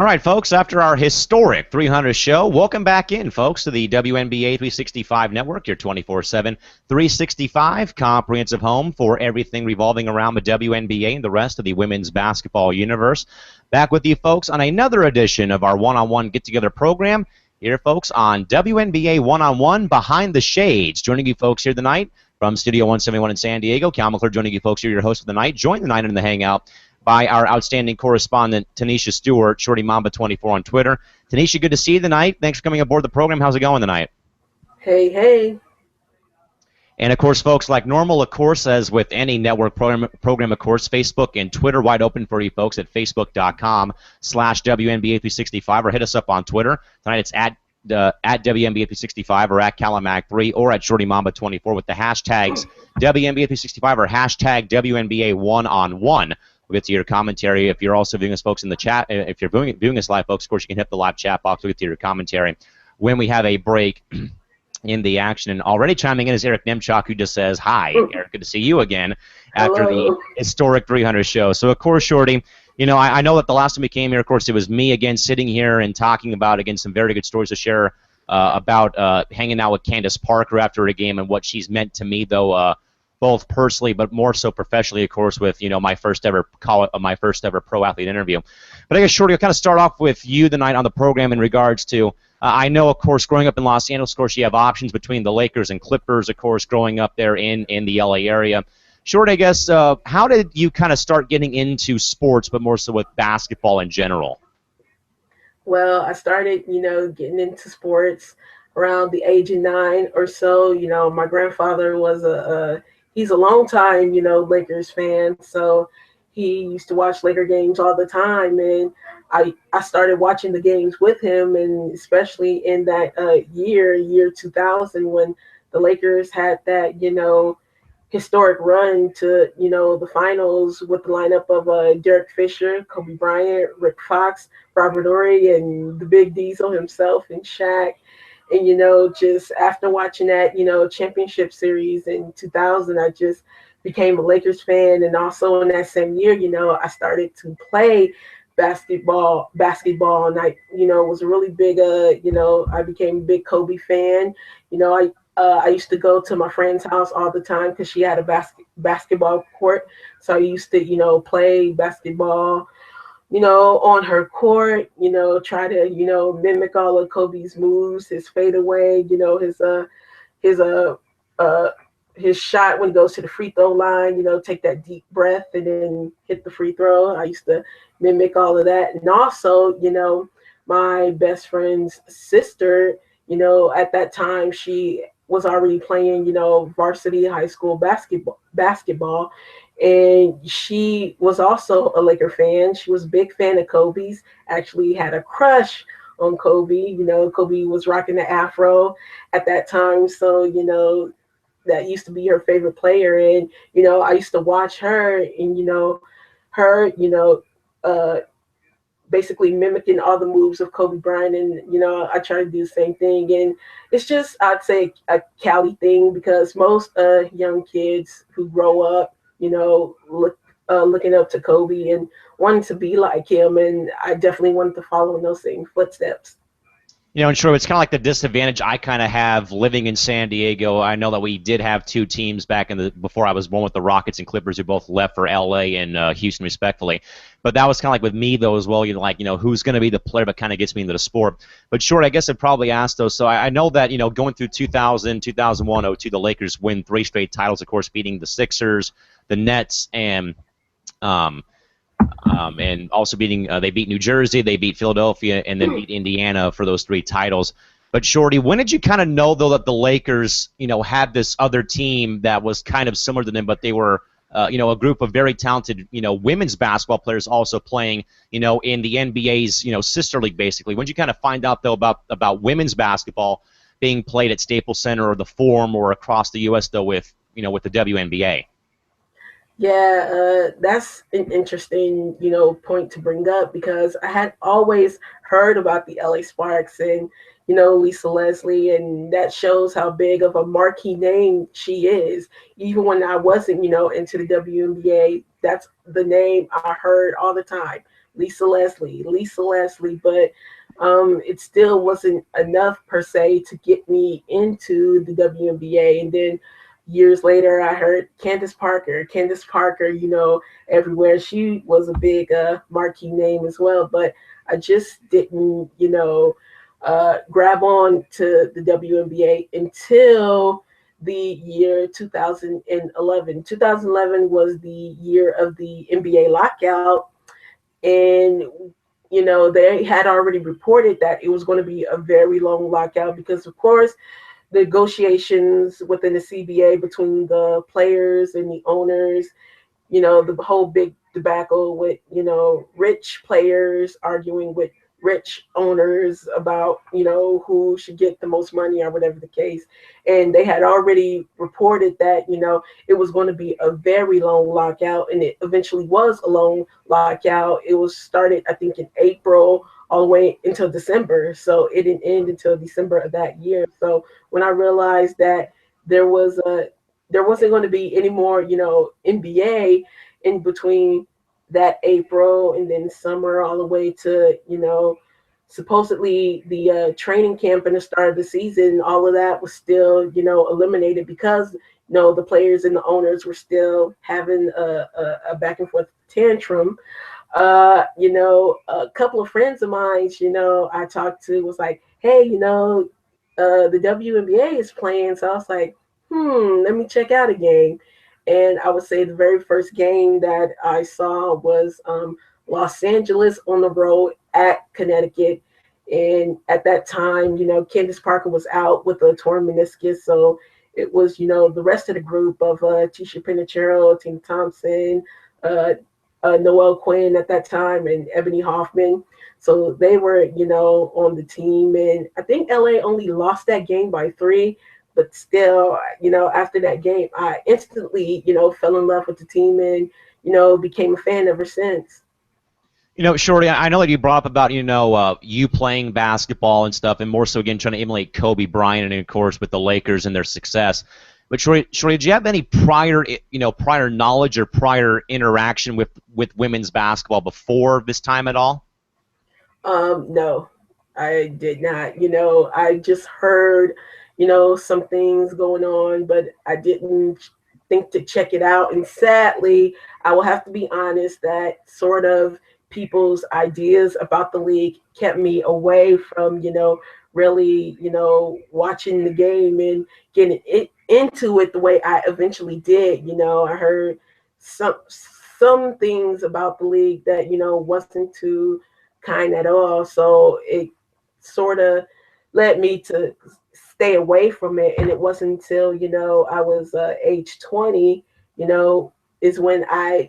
All right, folks, after our historic 300 show, welcome back in, folks, to the WNBA 365 Network, your 24/7, 365 comprehensive home for everything revolving around the WNBA and the rest of the women's basketball universe. Back with you, folks, on another edition of our one-on-one get-together program here, folks, on WNBA One-on-One Behind the Shades. Joining you, folks, here tonight from Studio 171 in San Diego, Cal McClure joining you, folks, here, your host for the night. Join the night in the Hangout by our outstanding correspondent, Tanisha Stewart, Shorty Mamba 24 on Twitter. Tanisha, good to see you tonight. Thanks for coming aboard the program. How's it going tonight? Hey. And, of course, folks, like normal, of course, as with any network program, of course, Facebook and Twitter wide open for you folks at facebook.com/WNBA365 or hit us up on Twitter. Tonight it's at WNBA365 or at Calamag3 or at Shorty Mamba 24 with the hashtags WNBA365 or hashtag WNBA one-on-one. We'll get to your commentary. If you're also viewing us, folks, in the chat, if you're viewing us live, folks, of course, you can hit the live chat box. We'll get to your commentary when we have a break in the action. And already chiming in is Eric Nemchuk, who just says, hi, Eric, good to see you again after the historic 300 show. So, of course, Shorty, you know, I know that the last time we came here, of course, it was me again sitting here and talking about, again, some very good stories to share about hanging out with Candace Parker after a game and what she's meant to me, though, both personally, but more so professionally, of course, with, you know, my first ever pro athlete interview. But I guess, Shorty, I'll kind of start off with you tonight on the program in regards to, I know, of course, growing up in Los Angeles, of course, you have options between the Lakers and Clippers, of course, growing up there in the LA area. Shorty, I guess, how did you kind of start getting into sports, but more so with basketball in general? Well, I started, you know, getting into sports around the age of 9 or so. You know, my grandfather was he's a long time, you know, Lakers fan. So he used to watch Laker games all the time. And I started watching the games with him, and especially in that year 2000, when the Lakers had that, you know, historic run to, you know, the finals with the lineup of Derek Fisher, Kobe Bryant, Rick Fox, Robert Horry, and the Big Diesel himself, and Shaq. And, you know, just after watching that, you know, championship series in 2000, I just became a Lakers fan. And also in that same year, you know, I started to play basketball, and I, you know, was a really big, you know, I became a big Kobe fan. You know, I used to go to my friend's house all the time because she had a basketball court. So I used to, you know, play basketball, you know, on her court, you know, try to, you know, mimic all of Kobe's moves, his fadeaway, you know, his shot when he goes to the free throw line, you know, take that deep breath and then hit the free throw. I used to mimic all of that. And also, you know, my best friend's sister, you know, at that time, she was already playing, you know, varsity high school basketball. And she was also a Laker fan. She was a big fan of Kobe's, actually had a crush on Kobe. You know, Kobe was rocking the afro at that time. So, you know, that used to be her favorite player. And, you know, I used to watch her and, you know, her, you know, basically mimicking all the moves of Kobe Bryant. And, you know, I try to do the same thing. And it's just, I'd say, a Cali thing, because most young kids who grow up, you know, looking up to Kobe and wanting to be like him. And I definitely wanted to follow in those same footsteps. You know, and sure, it's kind of like the disadvantage I kind of have living in San Diego. I know that we did have two teams back before I was born, with the Rockets and Clippers, who both left for LA and Houston, respectfully. But that was kind of like with me, though, as well. You know, like, you know, who's going to be the player that kind of gets me into the sport. But sure, I guess I'd probably ask, though. So I know that, you know, going through 2000, 2001, 02, the Lakers win 3 straight titles, of course, beating the Sixers, the Nets, and also beating, they beat New Jersey, they beat Philadelphia, and then beat Indiana for those 3 titles. But Shorty, when did you kind of know, though, that the Lakers, you know, had this other team that was kind of similar to them, but they were, you know, a group of very talented, you know, women's basketball players also playing, you know, in the NBA's, you know, sister league, basically? When did you kind of find out, though, about women's basketball being played at Staples Center or the Forum or across the U.S., though, with, you know, with the WNBA? Yeah, that's an interesting, you know, point to bring up, because I had always heard about the LA Sparks and, you know, Lisa Leslie, and that shows how big of a marquee name she is. Even when I wasn't, you know, into the WNBA, that's the name I heard all the time. Lisa Leslie, but it still wasn't enough per se to get me into the WNBA. And then years later, I heard Candace Parker, everywhere. She was a big marquee name as well, but I just didn't, grab on to the WNBA until the year 2011. 2011 was the year of the NBA lockout, and they had already reported that it was going to be a very long lockout because, of course, the negotiations within the CBA between the players and the owners, the whole big debacle with, rich players arguing with rich owners about, who should get the most money or whatever the case. And they had already reported that, it was going to be a very long lockout, and it eventually was a long lockout. It was started, I think, in April all the way until December. So it didn't end until December of that year. So when I realized that there was a there wasn't going to be any more, NBA in between that April and then summer all the way to, supposedly the training camp and the start of the season, all of that was still, eliminated because, the players and the owners were still having a back and forth tantrum. A couple of friends of mine, I talked to was like, hey, the WNBA is playing. So I was like, let me check out a game. And I would say the very first game that I saw was Los Angeles on the road at Connecticut. And at that time, Candace Parker was out with a torn meniscus. So it was, the rest of the group of Tisha Penicheiro, Tina Thompson, uh, Noelle Quinn at that time, and Ebony Hoffman. So they were, on the team. And I think LA only lost that game by 3. But still, after that game, I instantly, fell in love with the team and, became a fan ever since. Shorty, I know that you brought up about, you playing basketball and stuff, and more so, again, trying to emulate Kobe Bryant and, of course, with the Lakers and their success. But, Shorty, did you have any prior knowledge or prior interaction with women's basketball before this time at all? No, I did not. I just heard, some things going on, but I didn't think to check it out. And sadly, I will have to be honest that sort of people's ideas about the league kept me away from, really, watching the game and getting into it the way I eventually did. I heard some things about the league that, wasn't too kind at all. So it sort of led me to stay away from it. And it wasn't until, I was age 20, is when I,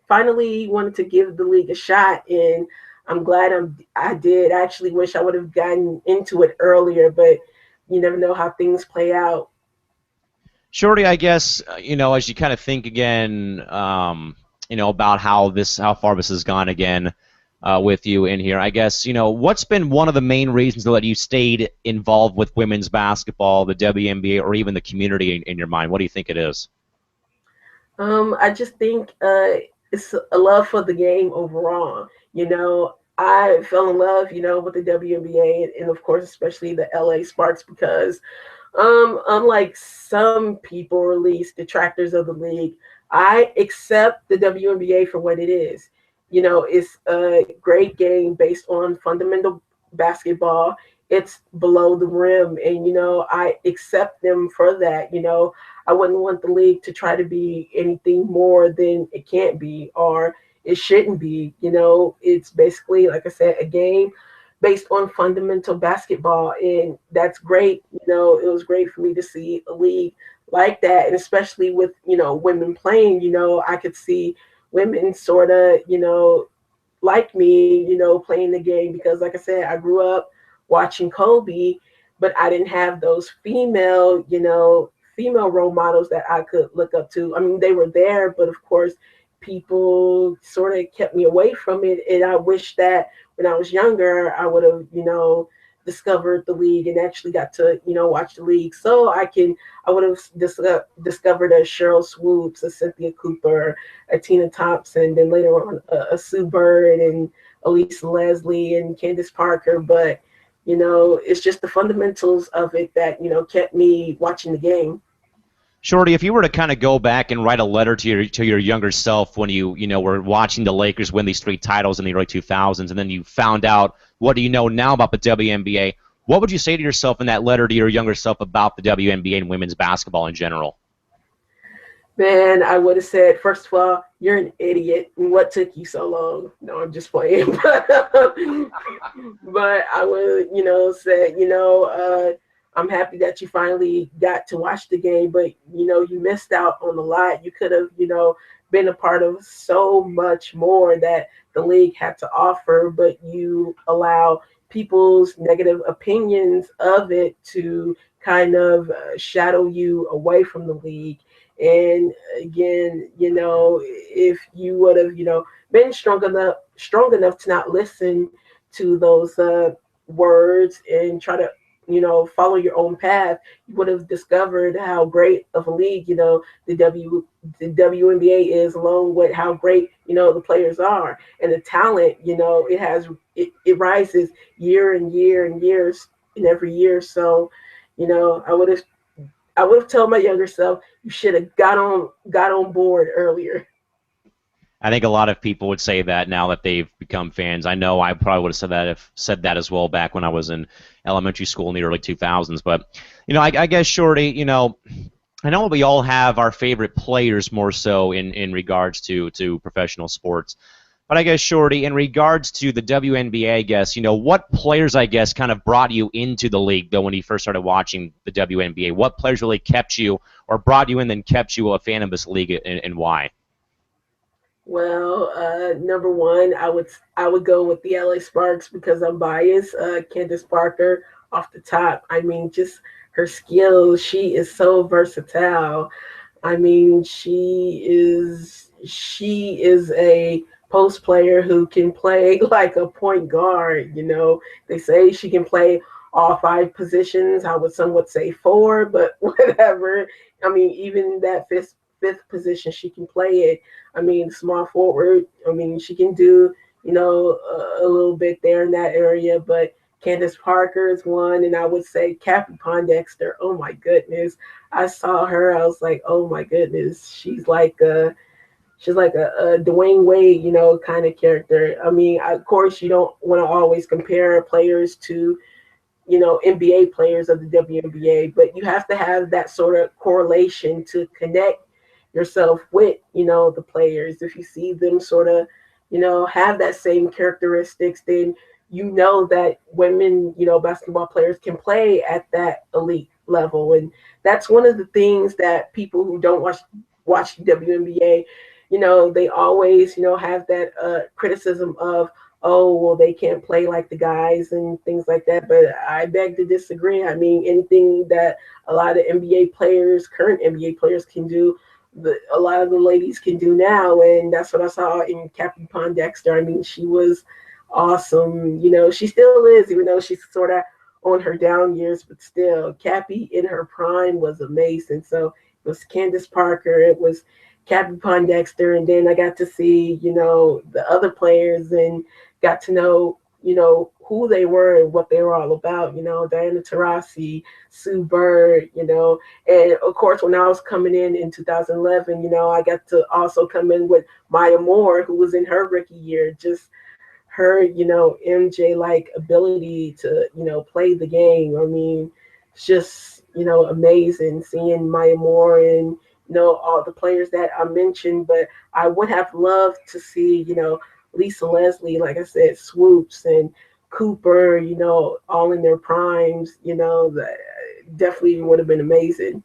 finally wanted to give the league a shot. And I'm glad I did. I actually wish I would have gotten into it earlier, but you never know how things play out. Shorty, I guess, as you kind of think again, about how far this has gone again, with you in here. I guess, what's been one of the main reasons that you stayed involved with women's basketball, the WNBA, or even the community in your mind? What do you think it is? I just think it's a love for the game overall. I fell in love, with the WNBA and of course, especially the LA Sparks because unlike some people, or at least detractors of the league, I accept the WNBA for what it is. It's a great game based on fundamental basketball. It's below the rim, and I accept them for that. I wouldn't want the league to try to be anything more than it can't be or it shouldn't be. It's basically, like I said, a game based on fundamental basketball, and that's great. It was great for me to see a league like that, and especially with women playing. I could see women sort of like me, playing the game because, like I said, I grew up watching Kobe, but I didn't have those female role models that I could look up to. I mean, they were there, but of course, people sort of kept me away from it, and I wish that when I was younger, I would have, discovered the league and actually got to, watch the league. So I would have discovered a Cheryl Swoops, a Cynthia Cooper, a Tina Thompson, then later on a Sue Bird and Elisa Leslie and Candace Parker. But, it's just the fundamentals of it that, kept me watching the game. Shorty, if you were to kind of go back and write a letter to your younger self when you were watching the Lakers win these 3 titles in the early 2000s, and then you found out what do you know now about the WNBA, what would you say to yourself in that letter to your younger self about the WNBA and women's basketball in general? Man, I would have said, first of all, you're an idiot. What took you so long? No, I'm just playing. But I would, say, I'm happy that you finally got to watch the game, but, you missed out on a lot. You could have, been a part of so much more that the league had to offer, but you allow people's negative opinions of it to kind of shadow you away from the league. And again, if you would have, been strong enough to not listen to those words and try to, follow your own path, you would have discovered how great of a league, the WNBA is, along with how great, the players are and the talent, it rises year and year and years and every year. So, I would have told my younger self, you should have got on board earlier. I think a lot of people would say that now that they've become fans. I know I probably would have said that as well back when I was in elementary school in the early 2000s. But I guess, Shorty, I know we all have our favorite players more so in regards to professional sports. But I guess, Shorty, in regards to the WNBA, I guess, what players, I guess, kind of brought you into the league, though, when you first started watching the WNBA? What players really kept you or brought you in and kept you a fan of this league, and why? Well, number one, I would go with the LA Sparks because I'm biased. Candace Parker off the top. I mean, just her skills. She is so versatile. I mean, she is a post player who can play like a point guard. They say she can play all 5 positions. I would somewhat say 4, but whatever. I mean, even that fifth position, she can play it. I mean, small forward. I mean, she can do a little bit there in that area. But Candace Parker is one, and I would say Cappy Pondexter. Oh my goodness, I saw her. I was like, oh my goodness, she's like a Dwayne Wade, kind of character. I mean, of course, you don't want to always compare players to, NBA players of the WNBA, but you have to have that sort of correlation to connect yourself with, the players. If you see them sort of, have that same characteristics, then that women, basketball players can play at that elite level. And that's one of the things that people who don't watch the WNBA, they always, have that criticism of, oh, well, they can't play like the guys and things like that. But I beg to disagree. I mean, anything that a lot of current NBA players can do, a lot of the ladies can do now. And that's what I saw in Captain Pondexter. I mean, she was awesome. She still is, even though she's sort of on her down years, but still, Cappy in her prime was amazing. So it was Candace Parker, it was Cappy Pondexter, and then I got to see, the other players and got to know, who they were and what they were all about, Diana Taurasi, Sue Bird, and of course, when I was coming in 2011, I got to also come in with Maya Moore, who was in her rookie year. Just her, MJ-like ability to, play the game. I mean, it's just, amazing seeing Maya Moore and, all the players that I mentioned. But I would have loved to see, Lisa Leslie, like I said, Swoops and Cooper, all in their primes, that definitely would have been amazing.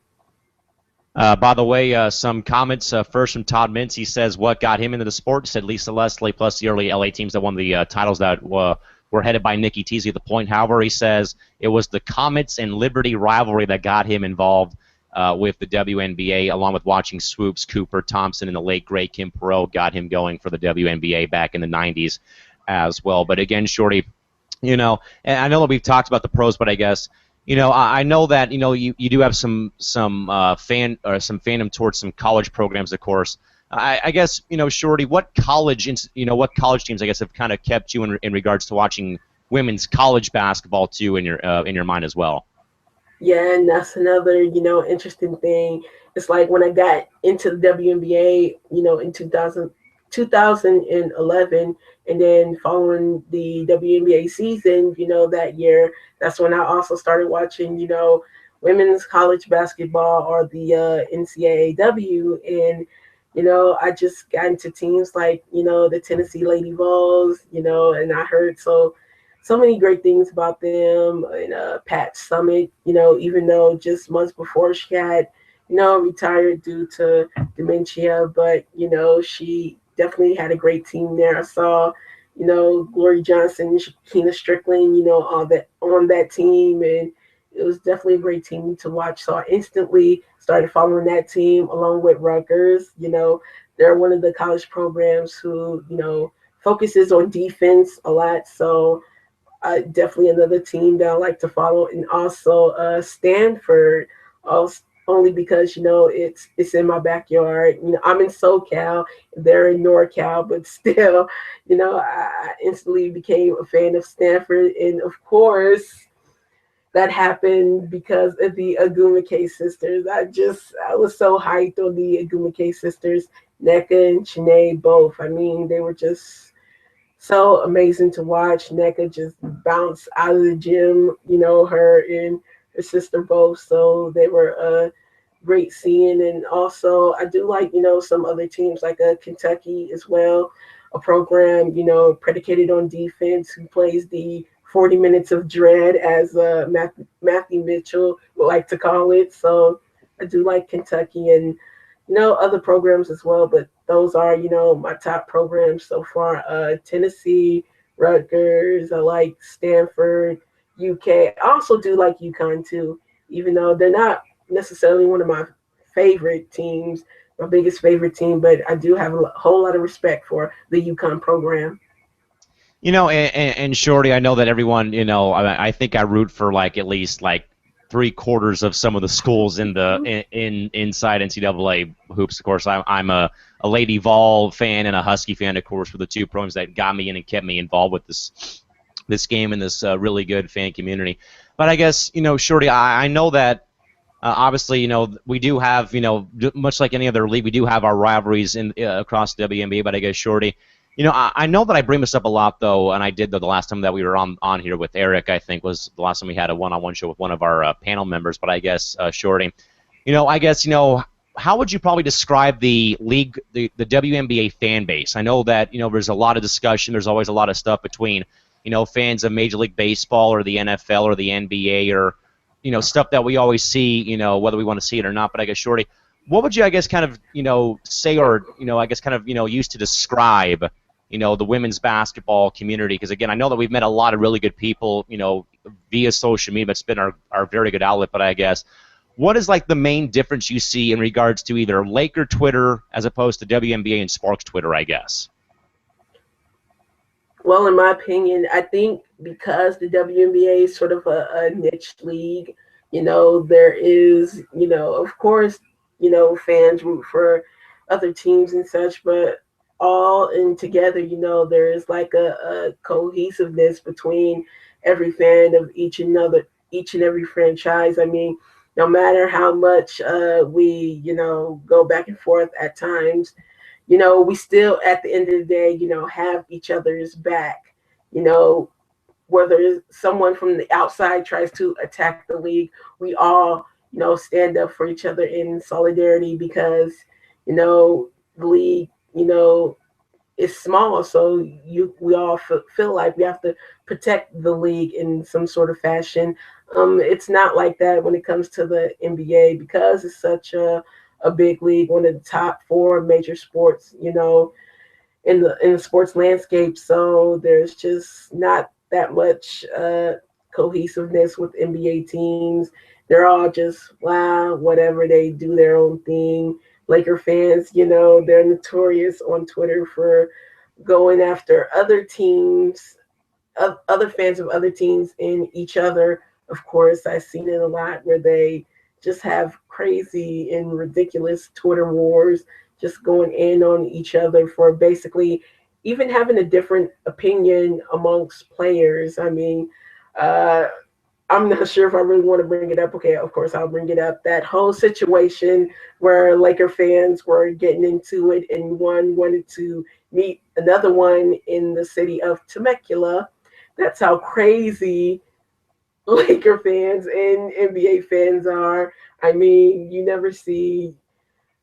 By the way, some comments first from Todd Mintz. He says, what got him into the sport? He said Lisa Leslie plus the early LA teams that won the titles that were headed by Nikki Teasy at the point. However, he says it was the Comets and Liberty rivalry that got him involved with the WNBA, along with watching Swoops, Cooper, Thompson, and the late, great Kim Perot got him going for the WNBA back in the 90s as well. But again, Shorty, And I know that we've talked about the pros, but I guess I know that you do have some some fandom towards some college programs, of course. I guess Shorty, what college teams I guess have kind of kept you in regards to watching women's college basketball too in your mind as well. Yeah, and that's another, interesting thing. It's like when I got into the WNBA, in 2011, and then following the WNBA season, that year, that's when I also started watching, women's college basketball or the NCAAW. And, I just got into teams like, the Tennessee Lady Vols, and I heard so many great things about them. And Pat Summit, even though just months before she had, retired due to dementia, but she definitely had a great team there. I saw, Glory Johnson, Keena Strickland, all that on that team, and it was definitely a great team to watch. So I instantly started following that team along with Rutgers. They're one of the college programs who, focuses on defense a lot. So definitely another team that I like to follow, and also Stanford, also, only because it's in my backyard. I'm in SoCal, they're in NorCal, but still, I instantly became a fan of Stanford, and of course. That happened because of the Agumake sisters. I was so hyped on the Agumake sisters, NECA and Chene both. I mean, they were just so amazing to watch. NECA just bounce out of the gym, her and her sister both. So they were great seeing. And also, I do like, some other teams like Kentucky as well, a program, predicated on defense who plays the 40 minutes of dread, as Matthew Mitchell would like to call it. So I do like Kentucky and other programs as well, but those are, my top programs so far. Tennessee, Rutgers, I like Stanford, UK. I also do like UConn too, even though they're not necessarily one of my favorite teams, my biggest favorite team, but I do have a whole lot of respect for the UConn program. And Shorty, I know that everyone, I think I root for like at least like three-quarters of some of the schools inside NCAA hoops. Of course, I'm a Lady Vol fan and a Husky fan, of course, for the two programs that got me in and kept me involved with this game and this really good fan community. But I guess Shorty, I know that obviously, we do have, much like any other league, we do have our rivalries in across the WNBA. But I guess, Shorty, I know that I bring this up a lot, though, and I did, though, the last time that we were on here with Eric, I think, was the last time we had a one-on-one show with one of our panel members. But I guess, Shorty, how would you probably describe the league, the WNBA fan base? I know that, there's a lot of discussion. There's always a lot of stuff between, fans of Major League Baseball or the NFL or the NBA or stuff that we always see, whether we want to see it or not. But I guess, Shorty, what would you, I guess, kind of, say or, I guess, kind of, use to describe, the women's basketball community? Because, again, I know that we've met a lot of really good people, via social media. It's been our very good outlet. But I guess, what is, like, the main difference you see in regards to either Laker Twitter as opposed to WNBA and Sparks Twitter, I guess? Well, in my opinion, I think because the WNBA is sort of a niche league, there is, of course, fans root for other teams and such, but all in together, there is like a cohesiveness between every fan of each and every franchise. I mean, no matter how much we, go back and forth at times, we still at the end of the day, have each other's back. You know, whether someone from the outside tries to attack the league, we all, stand up for each other in solidarity because, the league, is small. So we all feel like we have to protect the league in some sort of fashion. It's not like that when it comes to the NBA because it's such a big league, one of the top four major sports, in the sports landscape. So there's just not that much cohesiveness with NBA teams. They're all just wow, whatever, they do their own thing. Laker fans, they're notorious on Twitter for going after other teams other fans of other teams in each other. Of course, I've seen it a lot where they just have crazy and ridiculous Twitter wars, just going in on each other for basically even having a different opinion amongst players. I mean, uh, I'm not sure if I really want to bring it up. Okay, of course I'll bring it up. That whole situation where Laker fans were getting into it, and one wanted to meet another one in the city of Temecula. That's how crazy Laker fans and NBA fans are. I mean, you never see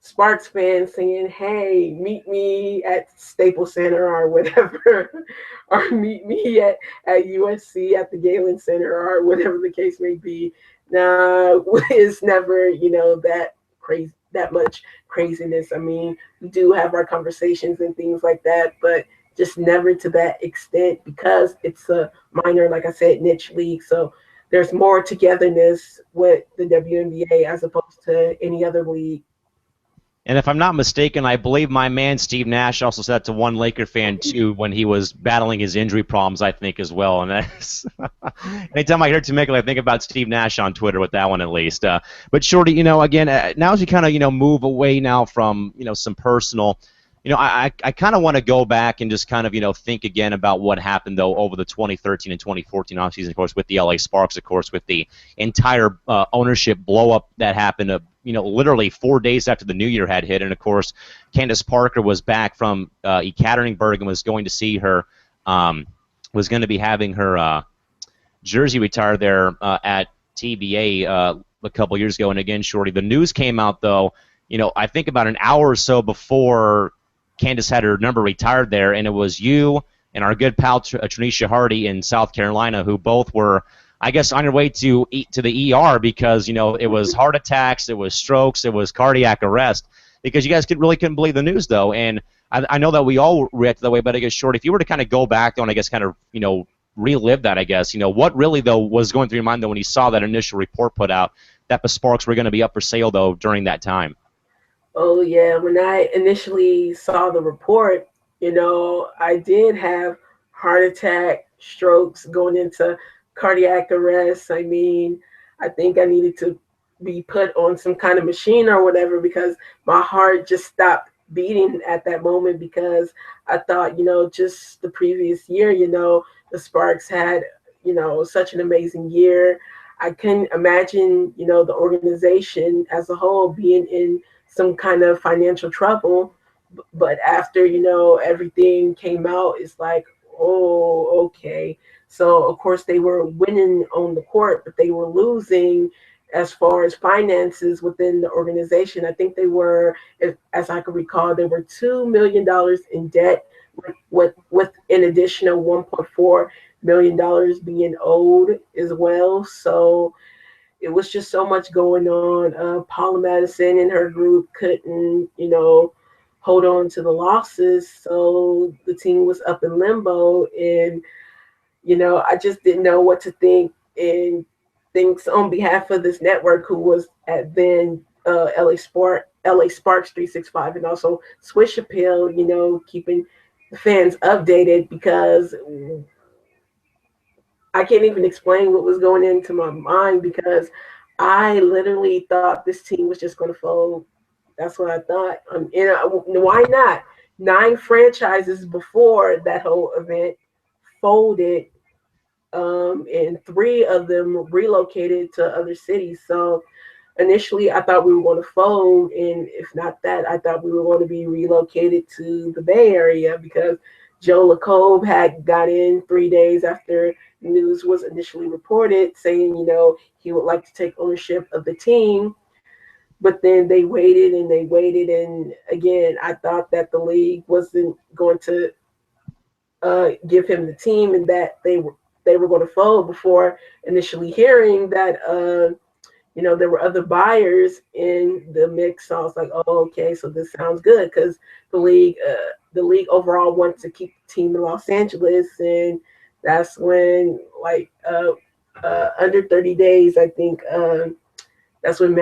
Sparks fans saying, "Hey, meet me at Staples Center or whatever," or meet me at USC at the Galen Center or whatever the case may be. Now, it's never that crazy, that much craziness. I mean, we do have our conversations and things like that, but just never to that extent because it's a minor, like I said, niche league. So there's more togetherness with the WNBA as opposed to any other league. And if I'm not mistaken, I believe my man Steve Nash also said that to one Laker fan too when he was battling his injury problems, I think, as well. And that's anytime I hear Temecula, I think about Steve Nash on Twitter with that one at least. But Shorty, again, now as we kind of move away now from some personal. I kind of want to go back and just kind of, think again about what happened, though, over the 2013 and 2014 offseason, of course, with the LA Sparks, of course, with the entire ownership blow-up that happened, literally 4 days after the new year had hit. And, of course, Candace Parker was back from Ekaterinburg and was going to see her, was going to be having her jersey retired there at TBA a couple years ago. And, again, Shorty, the news came out, though, I think about an hour or so before Candace had her number retired there, and it was you and our good pal Tranisha Hardy in South Carolina who both were, I guess, on your way to the ER because it was heart attacks, it was strokes, it was cardiac arrest because you guys couldn't believe the news though, and I know that we all reacted that way, but I guess Short, if you were to kind of go back though and I guess kind of relive that, I guess what really though was going through your mind though when you saw that initial report put out that the Sparks were going to be up for sale though during that time. Oh yeah, when I initially saw the report, I did have heart attack, strokes, going into cardiac arrest. I mean, I think I needed to be put on some kind of machine or whatever because my heart just stopped beating at that moment because I thought, just the previous year, the Sparks had, such an amazing year. I couldn't imagine, the organization as a whole being in some kind of financial trouble. But after, everything came out, it's like, oh, okay. So, of course, they were winning on the court, but they were losing as far as finances within the organization. I think they were, as I can recall, they were $2 million in debt with an additional $1.4 million being owed as well. So, it was just so much going on. Paula Madison and her group couldn't, hold on to the losses. So the team was up in limbo. And, I just didn't know what to think. And thinks on behalf of this network who was at then LA Sparks 365 and also Swish Appeal, keeping the fans updated because I can't even explain what was going into my mind because I literally thought this team was just going to fold. That's what I thought. Why not? 9 franchises before that whole event folded, and 3 of them relocated to other cities. So initially, I thought we were going to fold, and if not that, I thought we were going to be relocated to the Bay Area because Joe LaCobe had got in 3 days after news was initially reported, saying he would like to take ownership of the team. But then they waited and they waited, and again, I thought that the league wasn't going to give him the team, and that they were going to fold before initially hearing that there were other buyers in the mix. So I was like, oh, okay, so this sounds good because the league overall wants to keep the team in Los Angeles, and that's when under 30 days, I think that's when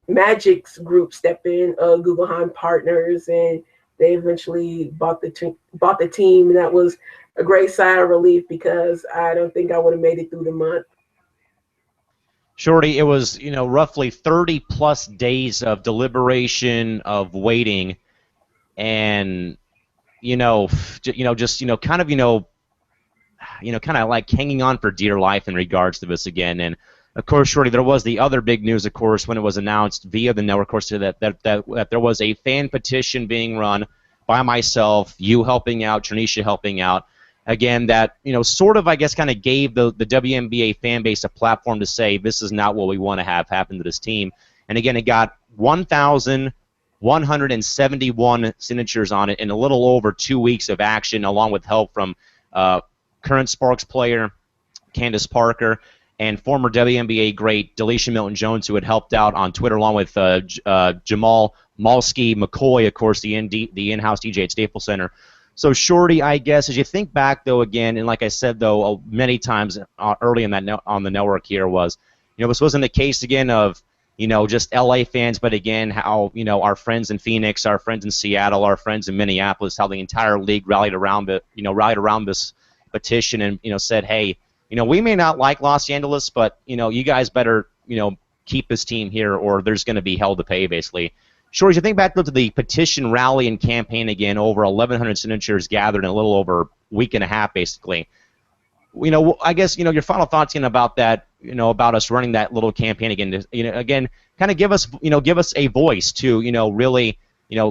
Magic's group stepped in, Guggenheim Partners, and they eventually bought the team, and that was a great sigh of relief because I don't think I would have made it through the month. Shorty, it was, roughly 30 plus days of deliberation, of waiting, and just kind of like hanging on for dear life in regards to this again. And of course, Shorty, there was the other big news, of course, when it was announced via the network, of course, that there was a fan petition being run by myself, you helping out, Tranisha helping out. Again, that sort of, I guess, kind of gave the WNBA fan base a platform to say this is not what we want to have happen to this team. And again, it got 1,171 signatures on it in a little over 2 weeks of action, along with help from current Sparks player Candace Parker and former WNBA great Delisha Milton-Jones, who had helped out on Twitter, along with Jamal Malski McCoy, of course, the in-house DJ at Staples Center. So, Shorty, I guess, as you think back, though, again, and like I said, though, many times early in that on the network here was, this wasn't a case, again, of, just LA fans, but again, how, our friends in Phoenix, our friends in Seattle, our friends in Minneapolis, how the entire league rallied around this petition and, said, hey, we may not like Los Angeles, but, you guys better, keep this team here or there's going to be hell to pay, basically. Sure, as you think back to the petition rally and campaign again, over 1,100 signatures gathered in a little over a week and a half, basically. I guess, your final thoughts about that, about us running that little campaign again, again, kind of give us a voice to, really,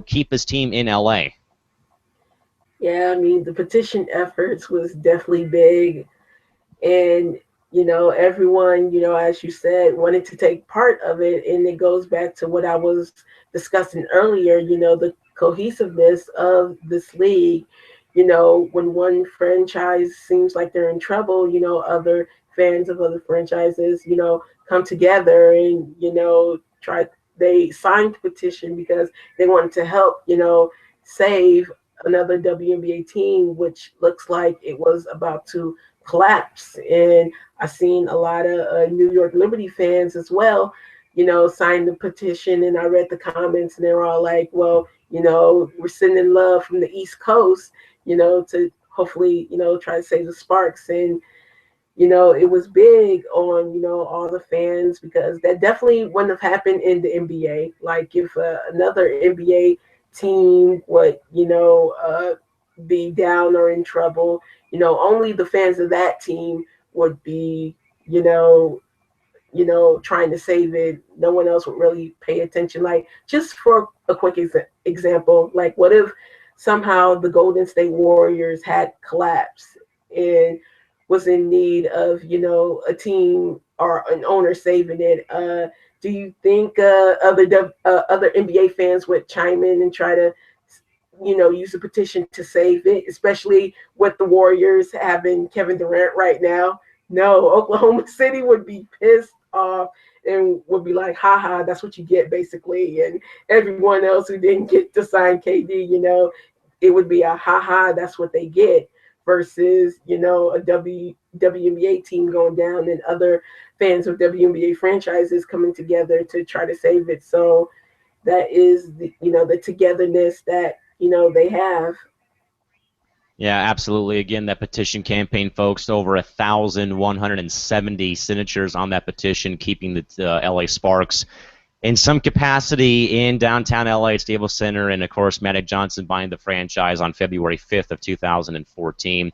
keep this team in LA. Yeah, I mean, the petition efforts was definitely big. And, everyone, as you said, wanted to take part of it. And it goes back to what I was discussing earlier, the cohesiveness of this league. When one franchise seems like they're in trouble, other fans of other franchises, come together and, they signed the petition because they wanted to help, save another WNBA team, which looks like it was about to collapse. And I've seen a lot of New York Liberty fans as well, sign the petition. And I read the comments and they were all like, well, we're sending love from the East Coast, to hopefully, try to save the Sparks. And, it was big on, all the fans, because that definitely wouldn't have happened in the NBA. Like if another NBA team would, be down or in trouble, only the fans of that team would be, trying to save it. No one else would really pay attention. Like, just for a quick example, like what if somehow the Golden State Warriors had collapsed and was in need of, a team or an owner saving it? Do you think other NBA fans would chime in and try to, use a petition to save it, especially with the Warriors having Kevin Durant right now? No, Oklahoma City would be pissed off and would be like, haha, that's what you get, basically. And everyone else who didn't get to sign KD, it would be a haha, that's what they get, versus, a WNBA team going down and other fans of WNBA franchises coming together to try to save it. So that is the togetherness that, they have. Yeah, absolutely. Again, that petition campaign, folks, over 1,170 signatures on that petition, keeping the LA Sparks in some capacity in downtown LA at Staples Center, and of course, Magic Johnson buying the franchise on February 5th of 2014.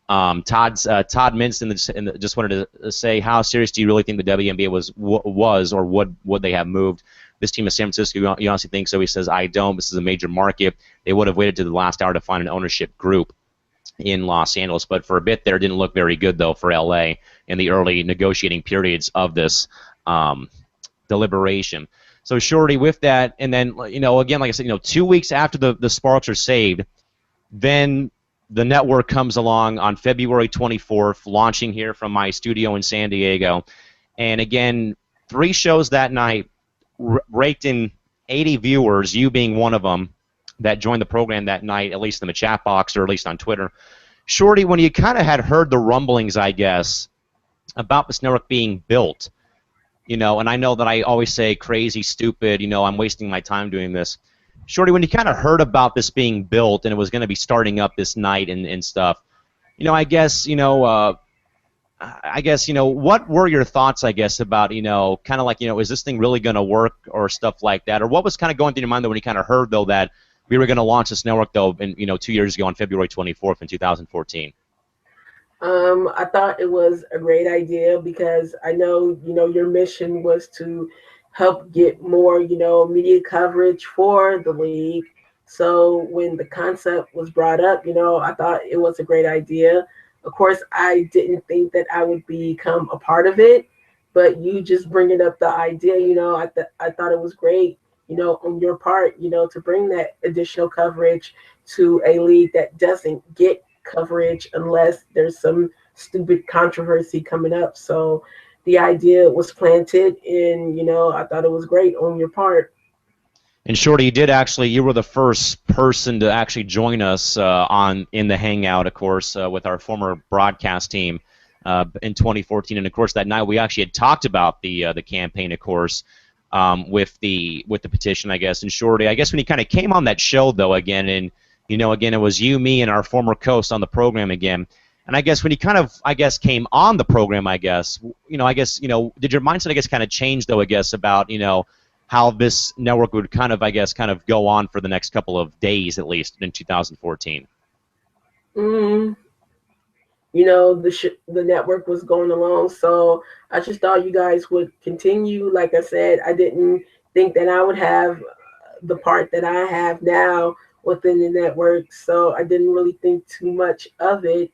Todd Minson just wanted to say, how serious do you really think the WNBA was or would they have moved this team of San Francisco? You honestly think so? He says, I don't. This is a major market. They would have waited to the last hour to find an ownership group in Los Angeles, but for a bit there, it didn't look very good, though, for LA in the early negotiating periods of this deliberation. So, Shorty, with that, and then, again, like I said, 2 weeks after the Sparks are saved, then the network comes along on February 24th, launching here from my studio in San Diego. And again, 3 shows that night, raked in 80 viewers, you being one of them, that joined the program that night, at least in the chat box or at least on Twitter. Shorty, when you kind of had heard the rumblings, I guess, about this network being built, and I know that I always say crazy, stupid, I'm wasting my time doing this. Shorty, when you kind of heard about this being built and it was going to be starting up this night and stuff, I guess, what were your thoughts, I guess, about, kind of like, is this thing really going to work or stuff like that? Or what was kind of going through your mind, though, when you kind of heard, though, that we were going to launch this network, though, 2 years ago on February 24th in 2014? I thought it was a great idea because I know, your mission was to help get more, media coverage for the league. So when the concept was brought up, I thought it was a great idea. Of course, I didn't think that I would become a part of it, but you just bringing up the idea, I thought it was great, on your part, to bring that additional coverage to a league that doesn't get coverage unless there's some stupid controversy coming up. So the idea was planted, and I thought it was great on your part. And Shorty, you were the first person to actually join us in the Hangout, of course, with our former broadcast team in 2014. And of course, that night we actually had talked about the campaign, of course, with the petition, I guess. And Shorty, I guess when you kind of came on that show, though, again, and again, it was you, me, and our former host on the program again. And I guess when you kind of, I guess, came on the program, I guess, did your mindset, I guess, kind of change, though, I guess, about, how this network would kind of, I guess, kind of go on for the next couple of days, at least, in 2014? Mm, the network was going along, so I just thought you guys would continue. Like I said, I didn't think that I would have the part that I have now within the network, so I didn't really think too much of it,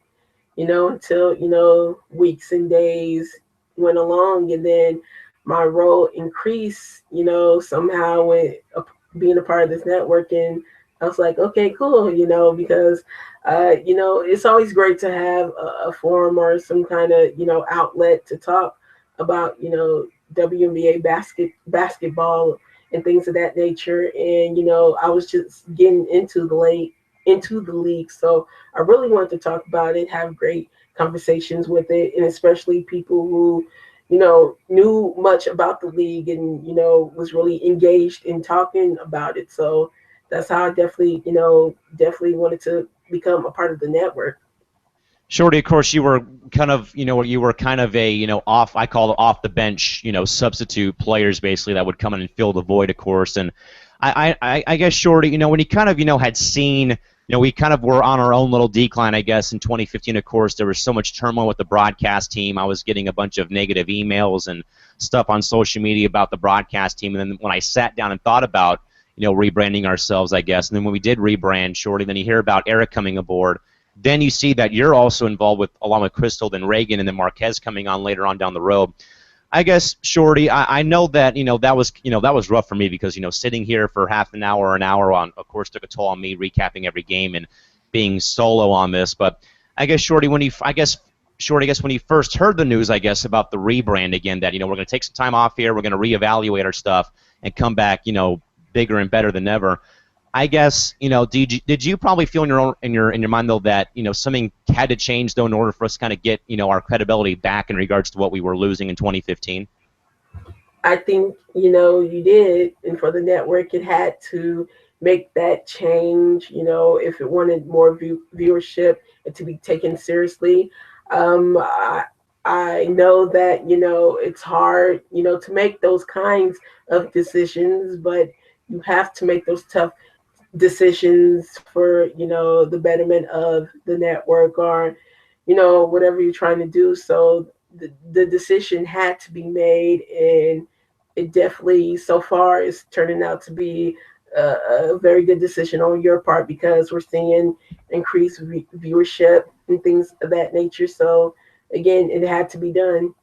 until, weeks and days went along, and then my role increased, somehow with being a part of this network. And I was like, okay, cool, because, it's always great to have a forum or some kind of, outlet to talk about, WNBA basketball and things of that nature. And, I was just getting into the league. So I really wanted to talk about it, have great conversations with it, and especially people who, knew much about the league and, was really engaged in talking about it. So that's how I definitely wanted to become a part of the network. Shorty, of course, you were kind of, a, I call it off the bench, substitute players basically that would come in and fill the void, of course. And I guess, Shorty, when you kind of, had seen, we kind of were on our own little decline, I guess, in 2015. Of course, there was so much turmoil with the broadcast team. I was getting a bunch of negative emails and stuff on social media about the broadcast team. And then when I sat down and thought about, rebranding ourselves, I guess, and then when we did rebrand, Shorty, then you hear about Eric coming aboard. Then you see that you're also involved with, along with Crystal and Reagan, and then Marquez coming on later on down the road. I guess, Shorty, I know that that was rough for me because sitting here for half an hour or an hour on, of course, took a toll on me recapping every game and being solo on this. But I guess, Shorty, when you first heard the news, I guess, about the rebrand again, that we're going to take some time off here, we're going to reevaluate our stuff and come back, bigger and better than ever. I guess, did you probably feel in your mind, though, that something had to change, though, in order for us to kind of get our credibility back in regards to what we were losing in 2015? I think, you did. And for the network, it had to make that change, if it wanted more viewership and to be taken seriously. I know that, it's hard, to make those kinds of decisions, but you have to make those tough decisions for, the betterment of the network, or, whatever you're trying to do. So the decision had to be made, and it definitely so far is turning out to be a very good decision on your part, because we're seeing increased viewership and things of that nature. So again, it had to be done.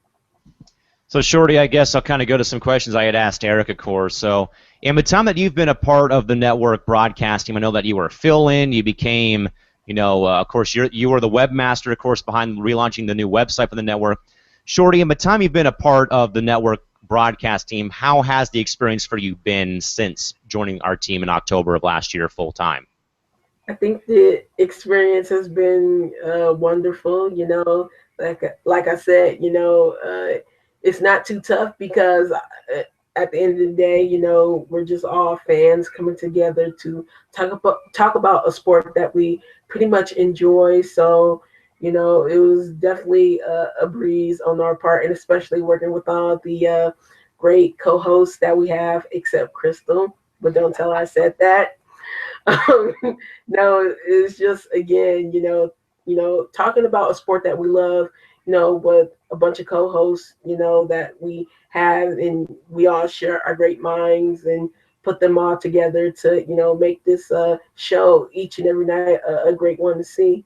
So, Shorty, I guess I'll kind of go to some questions I had asked Eric, of course. So, in the time that you've been a part of the network broadcasting, I know that you were a fill-in. You became, of course, you were the webmaster, of course, behind relaunching the new website for the network. Shorty, in the time you've been a part of the network broadcast team, how has the experience for you been since joining our team in October of last year full-time? I think the experience has been wonderful. Like I said, it's not too tough because at the end of the day, we're just all fans coming together to talk about a sport that we pretty much enjoy. So, It was definitely a breeze on our part, and especially working with all the great co-hosts that we have, except Crystal. But don't tell her I said that. Um, no, it's just again, talking about a sport that we love, with a bunch of co-hosts, that we have, and we all share our great minds and put them all together to, make this show each and every night a great one to see.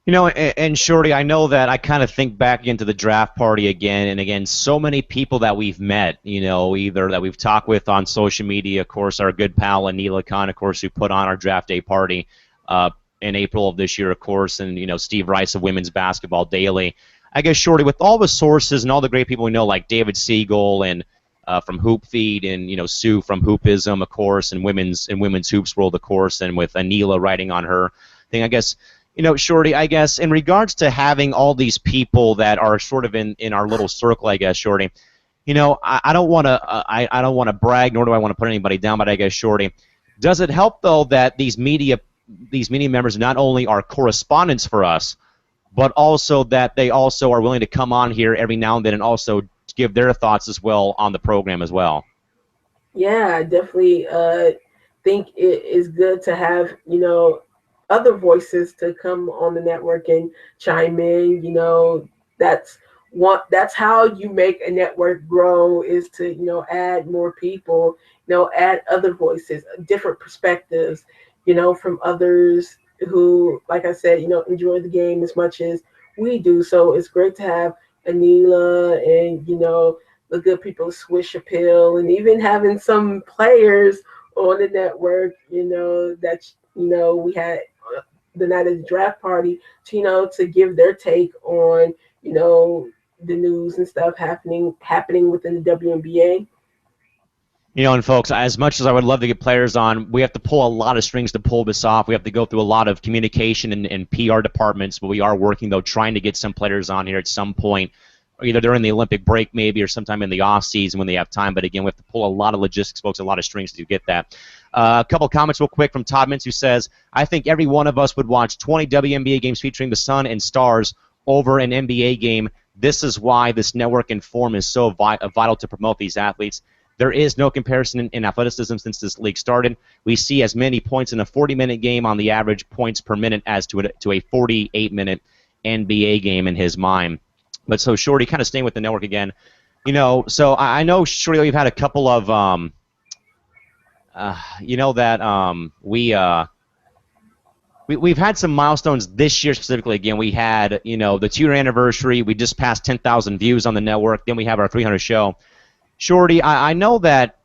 And Shorty, I know that I kind of think back into the draft party again and again. So many people that we've met, either that we've talked with on social media. Of course, our good pal Anila Khan, of course, who put on our draft day party in April of this year, of course, and Steve Rice of Women's Basketball Daily. I guess Shorty, with all the sources and all the great people we know, like David Siegel and from Hoop Feed, and Sue from Hoopism, of course, and women's hoops world, of course, and with Anila writing on her thing, I guess. Shorty, I guess, in regards to having all these people that are sort of in our little circle, I guess, Shorty, I don't want to I don't want to brag, nor do I want to put anybody down, but I guess, Shorty, does it help, though, that these media members not only are correspondents for us, but also that they also are willing to come on here every now and then and also give their thoughts as well on the program as well? Yeah, I definitely think it is good to have, other voices to come on the network and chime in. That's that's how you make a network grow, is to, add more people, add other voices, different perspectives, from others who, like I said, enjoy the game as much as we do. So it's great to have Anila and, the good people Swish Appeal, and even having some players on the network, that, we had the night of the draft party to, to give their take on, the news and stuff happening within the WNBA. And folks, as much as I would love to get players on, we have to pull a lot of strings to pull this off. We have to go through a lot of communication and PR departments, but we are working, though, trying to get some players on here at some point, either during the Olympic break maybe or sometime in the off season when they have time. But again, we have to pull a lot of logistics, folks, a lot of strings to get that. A couple comments real quick from Todd Mintz, who says, I think every one of us would watch 20 WNBA games featuring the Sun and Stars over an NBA game. This is why this network and form is so vital to promote these athletes. There is no comparison in athleticism since this league started. We see as many points in a 40-minute game on the average points per minute as to a 48-minute NBA game in his mind. But so, Shorty, kind of staying with the network again, so I know, Shorty, we've had a couple of, we've had some milestones this year specifically. Again, we had, the 2-year anniversary. We just passed 10,000 views on the network. Then we have our 300 show. Shorty, I know that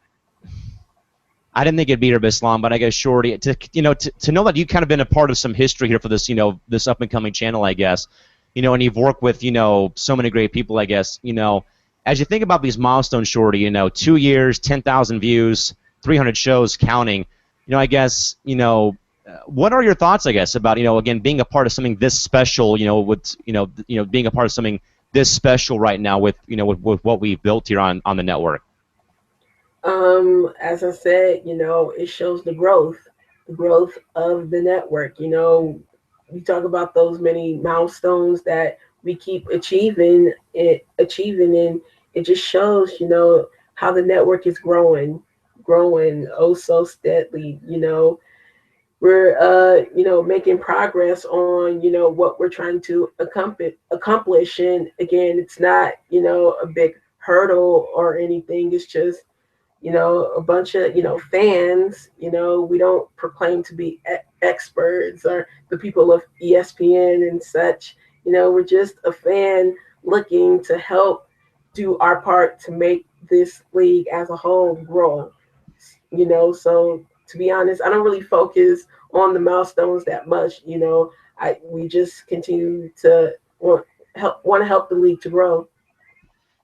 I didn't think it'd be here this long, but I guess, Shorty, to know that you've kind of been a part of some history here for this, this up and coming channel, I guess, and you've worked with, so many great people, I guess, as you think about these milestones, Shorty, 2 years, 10,000 views, 300 shows counting, I guess, what are your thoughts, I guess, about, again, being a part of something this special, with, being a part of something this special right now with, with what we've built here on the network? As I said, it shows the growth of the network. We talk about those many milestones that we keep achieving, and it just shows, how the network is growing oh so steadily. We're making progress on what we're trying to accomplish, and again, it's not a big hurdle or anything. It's just a bunch of fans. We don't proclaim to be experts or the people of ESPN and such. We're just a fan looking to help do our part to make this league as a whole grow. So to be honest, I don't really focus on the milestones that much. We just continue to want to help the league to grow.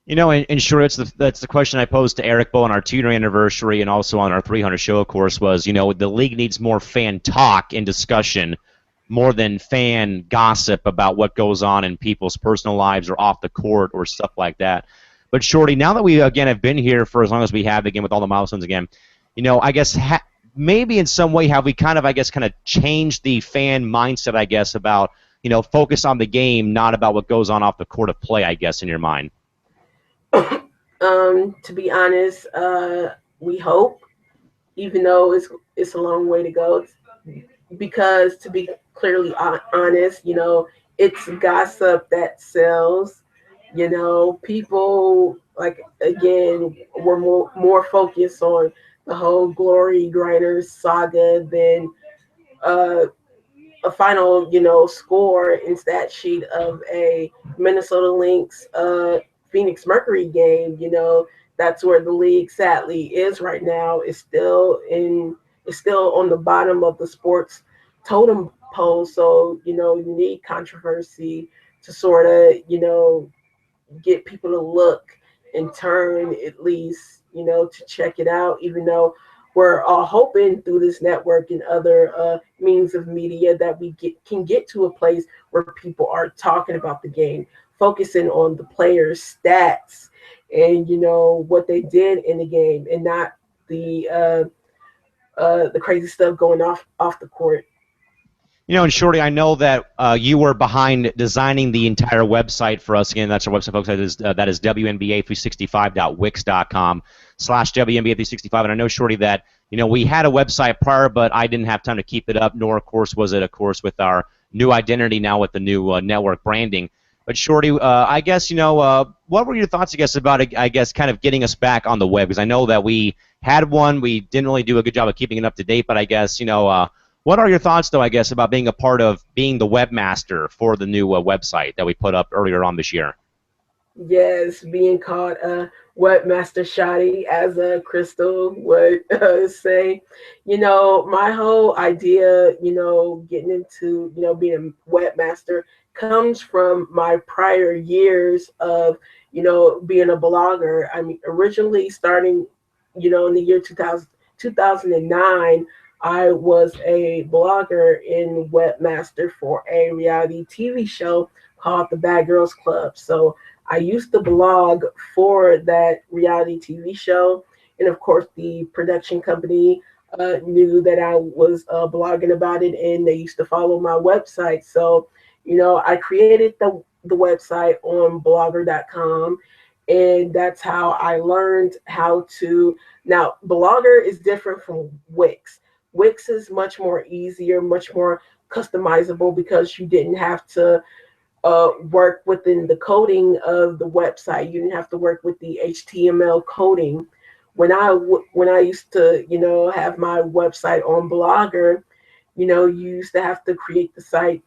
And sure, that's the question I posed to Eric Bow on our 2-year anniversary and also on our 300 show, of course, was, the league needs more fan talk and discussion more than fan gossip about what goes on in people's personal lives or off the court or stuff like that. But, Shorty, now that we, again, have been here for as long as we have, again, with all the milestones again, I guess maybe in some way have we kind of changed the fan mindset, I guess, about, focus on the game, not about what goes on off the court of play, I guess, in your mind? To be honest, we hope, even though it's a long way to go, because to be clearly honest, it's gossip that sells. People, like, again, were more focused on the whole Glory Grinders saga than uh, a final, score and stat sheet of a Minnesota Lynx Phoenix Mercury game. That's where the league sadly is right now. It's still on the bottom of the sports totem pole. So, you need controversy to sort of, get people to look and turn, at least, to check it out, even though we're all hoping through this network and other means of media that we can get to a place where people are talking about the game, focusing on the players' stats and, what they did in the game, and not the crazy stuff going off the court. And Shorty, I know that you were behind designing the entire website for us. Again, that's our website, folks. That is WNBA365.wix.com/WNBA365. And I know, Shorty, that we had a website prior, but I didn't have time to keep it up. Nor, of course, was it, with our new identity now with the new network branding. But Shorty, I guess what were your thoughts, I guess, about kind of getting us back on the web? Because I know that we had one, we didn't really do a good job of keeping it up to date. But I guess what are your thoughts, though, I guess, about being a part of being the webmaster for the new website that we put up earlier on this year? Yes, being called a webmaster shoddy, as Crystal would say. My whole idea, getting into, being a webmaster comes from my prior years of, being a blogger. I mean, originally starting, in the year 2009, I was a blogger and webmaster for a reality TV show called The Bad Girls Club. So I used to blog for that reality TV show. And of course, the production company knew that I was blogging about it, and they used to follow my website. So, I created the website on blogger.com. And that's how I learned how to. Now, Blogger is different from Wix. Wix is much more easier, much more customizable, because you didn't have to work within the coding of the website. You didn't have to work with the HTML coding. When I used to, have my website on Blogger, you used to have to create the site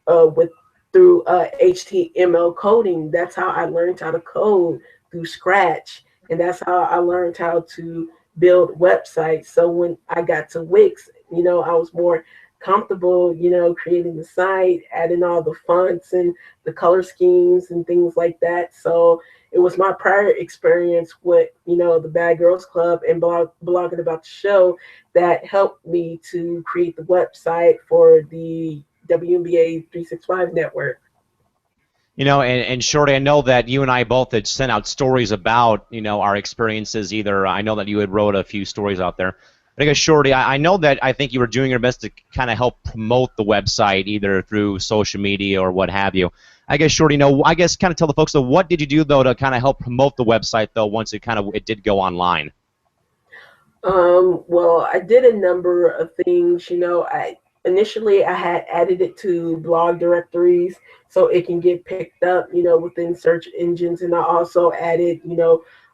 with through HTML coding. That's how I learned how to code, through Scratch, and that's how I learned how to build websites. So when I got to Wix, I was more comfortable, creating the site, adding all the fonts and the color schemes and things like that. So it was my prior experience with, the Bad Girls Club and blogging about the show that helped me to create the website for the WNBA 365 network. And Shorty, I know that you and I both had sent out stories about, our experiences. Either I know that you had wrote a few stories out there. But I guess, Shorty, I know that I think you were doing your best to kind of help promote the website, either through social media or what have you. I guess, Shorty, I guess kind of tell the folks, though, what did you do, though, to kind of help promote the website, though, once it did go online? Well, I did a number of things. Initially I had added it to blog directories so it can get picked up, within search engines, and I also added,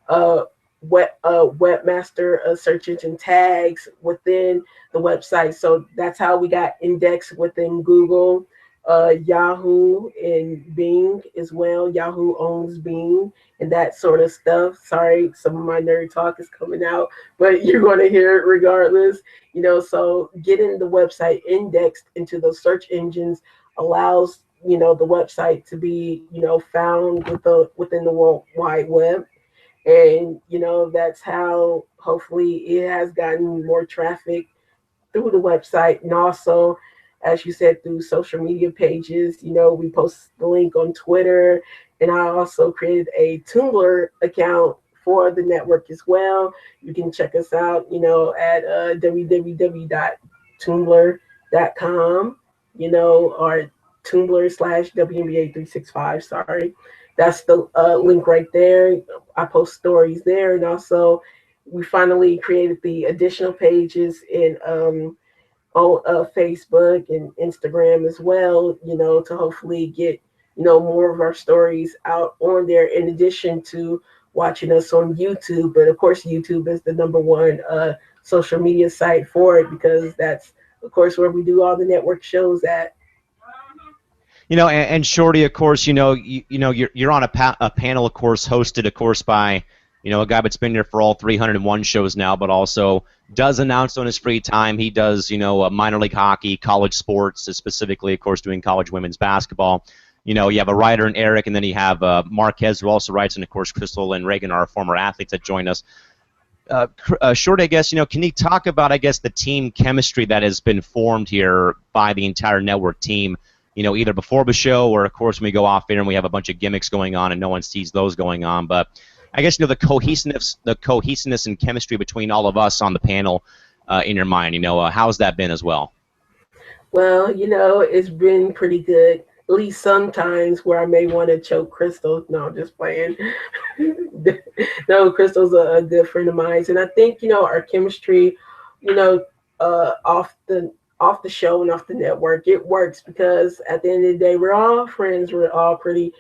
uh, webmaster search engine tags within the website. So that's how we got indexed within Google, Yahoo, and Bing as well. Yahoo owns Bing and that sort of stuff. Sorry, some of my nerd talk is coming out, but you're going to hear it regardless. So getting the website indexed into those search engines allows, the website to be, found within the World Wide Web. And, that's how hopefully it has gotten more traffic through the website. And also, as you said, through social media pages. We post the link on Twitter, and I also created a Tumblr account for the network as well. You can check us out, at www.tumblr.com, or Tumblr/WNBA365. Sorry, that's the link right there. I post stories there, and also we finally created the additional pages in on Facebook and Instagram as well. To hopefully get more of our stories out on there. In addition to watching us on YouTube, but of course YouTube is the number one social media site for it because that's of course where we do all the network shows at. And Shorty, of course, you're on a panel, of course, hosted, of course, by a guy that's been here for all 301 shows now, but also does announce on his free time. He does, minor league hockey, college sports, specifically, of course, doing college women's basketball. You have a writer in Eric, and then you have Marquez, who also writes, and of course, Crystal and Reagan are former athletes that join us. Short, I guess, can you talk about, I guess, the team chemistry that has been formed here by the entire network team, either before the show or, of course, when we go off air and we have a bunch of gimmicks going on and no one sees those going on. But I guess, the cohesiveness and chemistry between all of us on the panel in your mind, how's that been as well? Well, it's been pretty good. At least sometimes where I may want to choke Crystal. No, I'm just playing. No, Crystal's a good friend of mine, and I think our chemistry, you know, off the show and off the network, it works because at the end of the day, we're all friends. We're all pretty,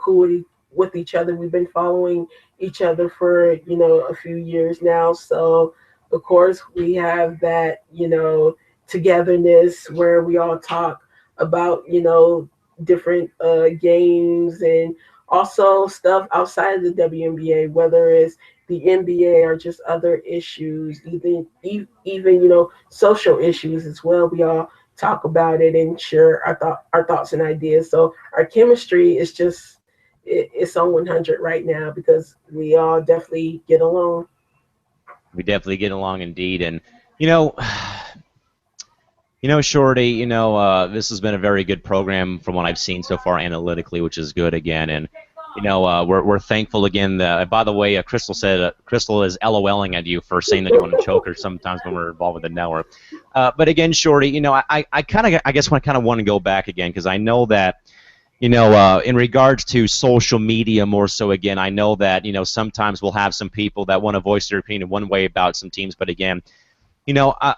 cool with each other. We've been following each other for a few years now, so of course we have that togetherness where we all talk about different games and also stuff outside of the WNBA, whether it's the NBA or just other issues, even social issues as well. We all talk about it and share our thoughts and ideas. So our chemistry is just it's on 100 right now because we all definitely get along. We definitely get along indeed, and you know. Shorty, this has been a very good program from what I've seen so far analytically, which is good again. And, we're thankful again. By the way, Crystal said, Crystal is LOLing at you for saying that you want to choke her sometimes when we're involved with the network. But again, Shorty, I guess I kind of want to go back again because I know that, in regards to social media more so again, I know that, sometimes we'll have some people that want to voice their opinion one way about some teams, but again,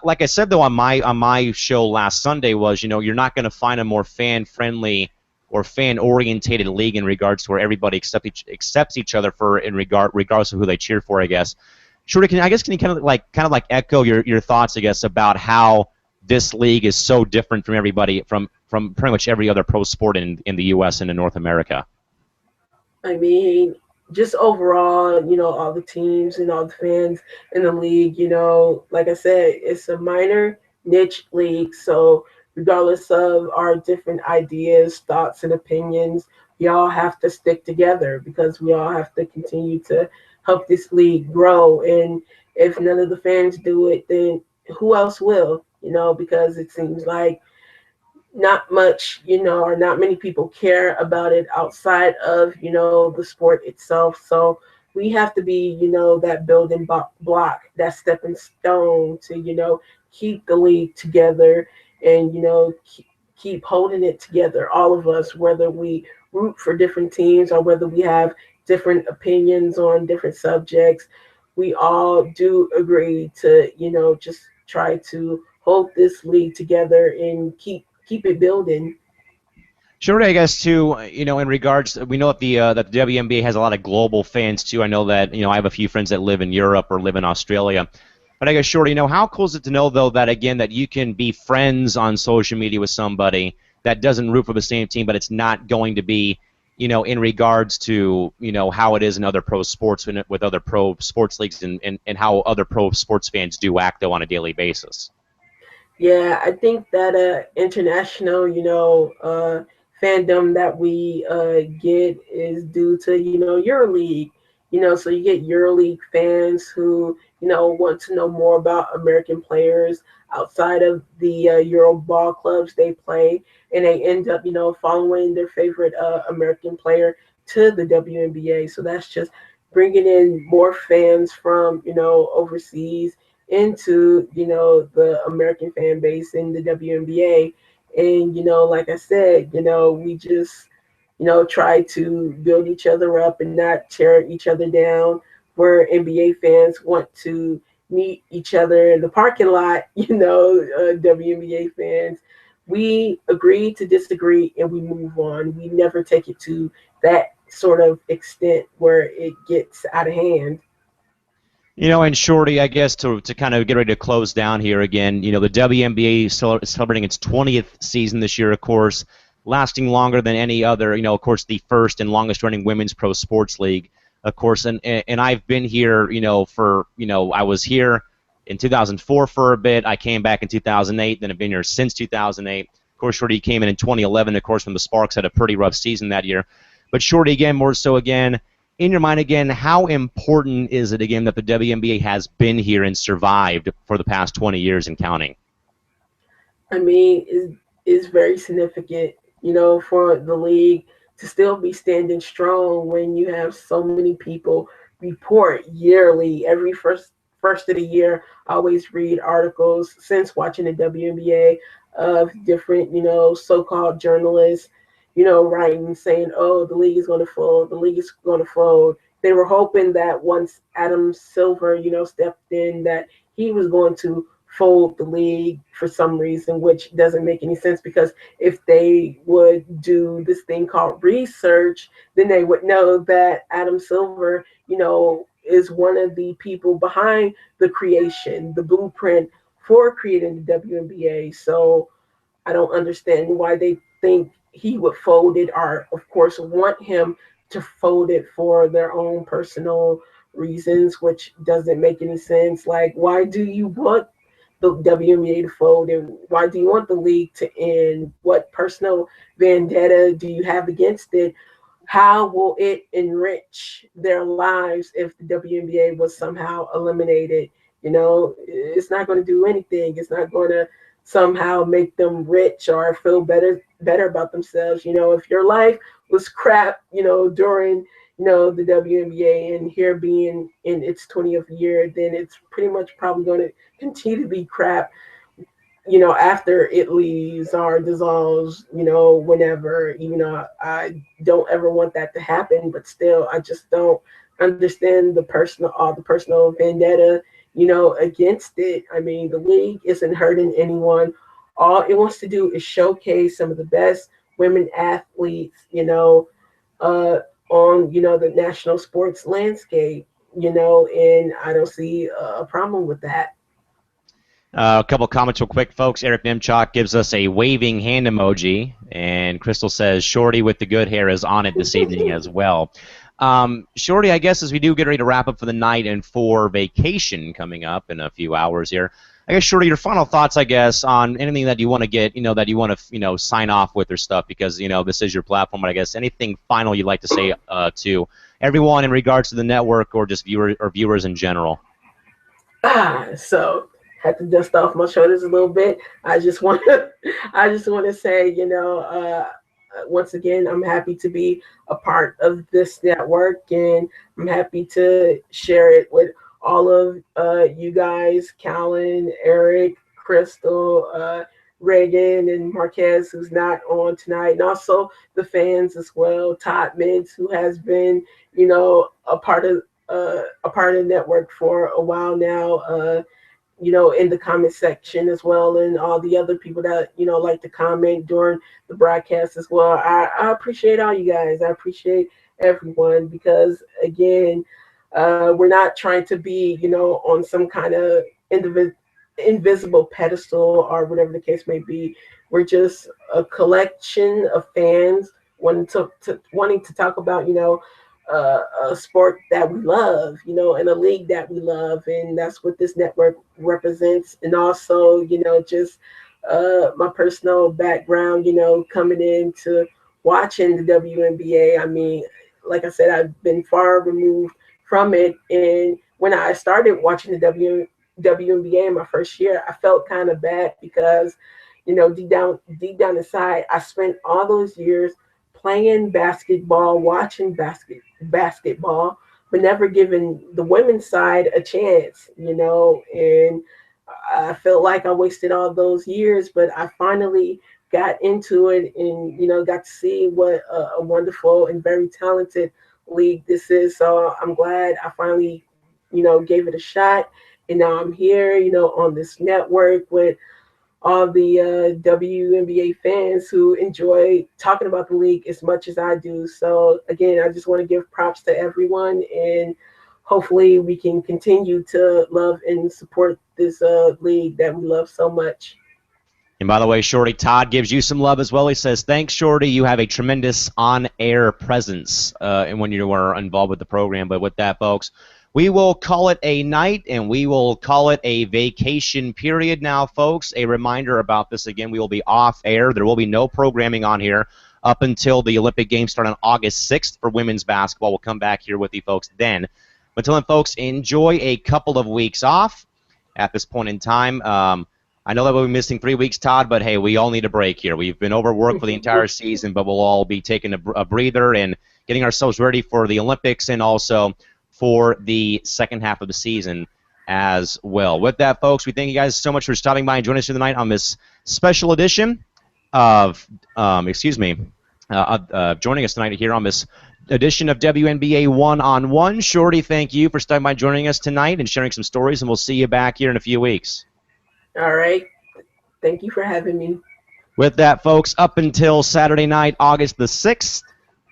like I said though on my show last Sunday was, you're not going to find a more fan-friendly or fan-orientated league in regards to where everybody accepts each other regardless of who they cheer for, I guess. Shorty, can you kind of like echo your thoughts, I guess, about how this league is so different from everybody from pretty much every other pro sport in the U.S. and in North America? I mean, just overall, all the teams and all the fans in the league, like I said, it's a minor niche league. So, regardless of our different ideas, thoughts, and opinions, we all have to stick together because we all have to continue to help this league grow. And if none of the fans do it, then who else will? Because it seems like not much, or not many people care about it outside of, the sport itself. So we have to be, that building block, that stepping stone to, keep the league together and, keep holding it together, all of us, whether we root for different teams or whether we have different opinions on different subjects. We all do agree to, just try to hold this league together and keep it building. Sure, I guess too. In regards, we know that the WNBA has a lot of global fans too. I know that I have a few friends that live in Europe or live in Australia. But I guess, Shorty, how cool is it to know though that again that you can be friends on social media with somebody that doesn't root for the same team, but it's not going to be, in regards to how it is in other pro sports with other pro sports leagues and how other pro sports fans do act though on a daily basis. Yeah, I think that international, fandom that we get is due to EuroLeague. So you get EuroLeague fans who want to know more about American players outside of the Euro ball clubs they play, and they end up following their favorite American player to the WNBA. So that's just bringing in more fans from overseas into the American fan base in the WNBA, And, like I said, we just, try to build each other up and not tear each other down. Where NBA fans want to meet each other in the parking lot, WNBA fans, we agree to disagree and we move on. We never take it to that sort of extent where it gets out of hand. And Shorty, I guess to kind of get ready to close down here again, the WNBA is celebrating its 20th season this year, of course, lasting longer than any other, of course, the first and longest running women's pro sports league, of course. And I've been here, I was here in 2004 for a bit. I came back in 2008, then I've been here since 2008. Of course, Shorty came in 2011, of course, when the Sparks had a pretty rough season that year. But Shorty, again, more so again, in your mind again, how important is it again that the WNBA has been here and survived for the past 20 years and counting? I mean, is very significant, for the league to still be standing strong when you have so many people report yearly, every first of the year. I always read articles since watching the WNBA of different, so-called journalists, writing saying, "Oh, the league is going to fold. The league is going to fold." They were hoping that once Adam Silver, stepped in, that he was going to fold the league for some reason, which doesn't make any sense because if they would do this thing called research, then they would know that Adam Silver, is one of the people behind the creation, the blueprint for creating the WNBA. So I don't understand why they think he would fold it, or, of course, want him to fold it for their own personal reasons, which doesn't make any sense. Like, why do you want the WNBA to fold, and why do you want the league to end? What personal vendetta do you have against it? How will it enrich their lives if the WNBA was somehow eliminated? It's not going to do anything. It's not going to somehow make them rich or feel better about themselves. If your life was crap, during the WNBA, and here being in its 20th year, then it's pretty much probably going to continue to be crap, after it leaves or dissolves, whenever. I don't ever want that to happen, but still, I just don't understand all the personal vendetta, against it. I mean, the league isn't hurting anyone. All it wants to do is showcase some of the best women athletes, uh, on, the national sports landscape, and I don't see a problem with that. A couple comments real quick, folks. Eric Nimchok gives us a waving hand emoji, and Crystal says Shorty with the good hair is on it this evening as well. Shorty, I guess as we do get ready to wrap up for the night and for vacation coming up in a few hours here, I guess, Shorty, your final thoughts, I guess, on anything that you want to get, that you want to, sign off with or stuff, because, this is your platform, but I guess anything final you'd like to say to everyone in regards to the network or just viewers in general. So had to dust off my shoulders a little bit. I just want to say, once again, I'm happy to be a part of this network, and I'm happy to share it with all of you guys, Callan, Eric, Crystal, Reagan, and Marquez, who's not on tonight, and also the fans as well. Todd Mintz, who has been, a part of the network for a while now. In the comment section as well, and all the other people that, like to comment during the broadcast as well. I appreciate all you guys. I appreciate everyone, because, again, we're not trying to be, on some kind of invisible pedestal or whatever the case may be. We're just a collection of fans wanting to talk about, a sport that we love, and a league that we love, and that's what this network represents. And also, just my personal background, coming into watching the WNBA. I mean, like I said, I've been far removed from it, and when I started watching the WNBA in my first year, I felt kind of bad because, deep down inside, I spent all those years playing basketball, watching basketball, but never giving the women's side a chance, and I felt like I wasted all those years, but I finally got into it and, got to see what a wonderful and very talented league this is. So I'm glad I finally, gave it a shot. And now I'm here, on this network with all the WNBA fans who enjoy talking about the league as much as I do. So again, I just want to give props to everyone, and hopefully we can continue to love and support this league that we love so much. And by the way, Shorty, Todd gives you some love as well. He says, thanks, Shorty. You have a tremendous on-air presence and when you are involved with the program. But with that, folks, we will call it a night, and we will call it a vacation period now, folks. A reminder about this again, we will be off air. There will be no programming on here up until the Olympic Games start on August 6th for women's basketball. We'll come back here with you folks then. Until then, folks, enjoy a couple of weeks off at this point in time. I know that we'll be missing 3 weeks, Todd, but hey, we all need a break here. We've been overworked for the entire season, but we'll all be taking a breather and getting ourselves ready for the Olympics and also for the second half of the season as well. With that, folks, we thank you guys so much for stopping by and joining us here tonight on this special edition of, joining us tonight here on this edition of WNBA One-on-One. Shorty, thank you for stopping by and joining us tonight and sharing some stories, and we'll see you back here in a few weeks. All right. Thank you for having me. With that, folks, up until Saturday night, August the 6th.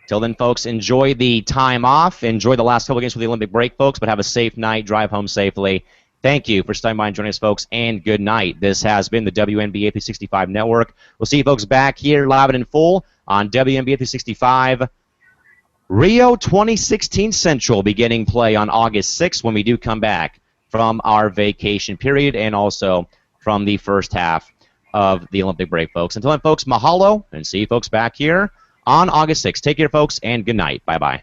Till then, folks, enjoy the time off. Enjoy the last couple of games for the Olympic break, folks, but have a safe night. Drive home safely. Thank you for stopping by and joining us, folks, and good night. This has been the WNBA 365 Network. We'll see you folks back here live and in full on WNBA 365. Rio 2016 Central beginning play on August 6th when we do come back from our vacation period and also from the first half of the Olympic break, folks. Until then, folks, mahalo, and see you folks back here on August 6th. Take care, folks, and good night. Bye-bye.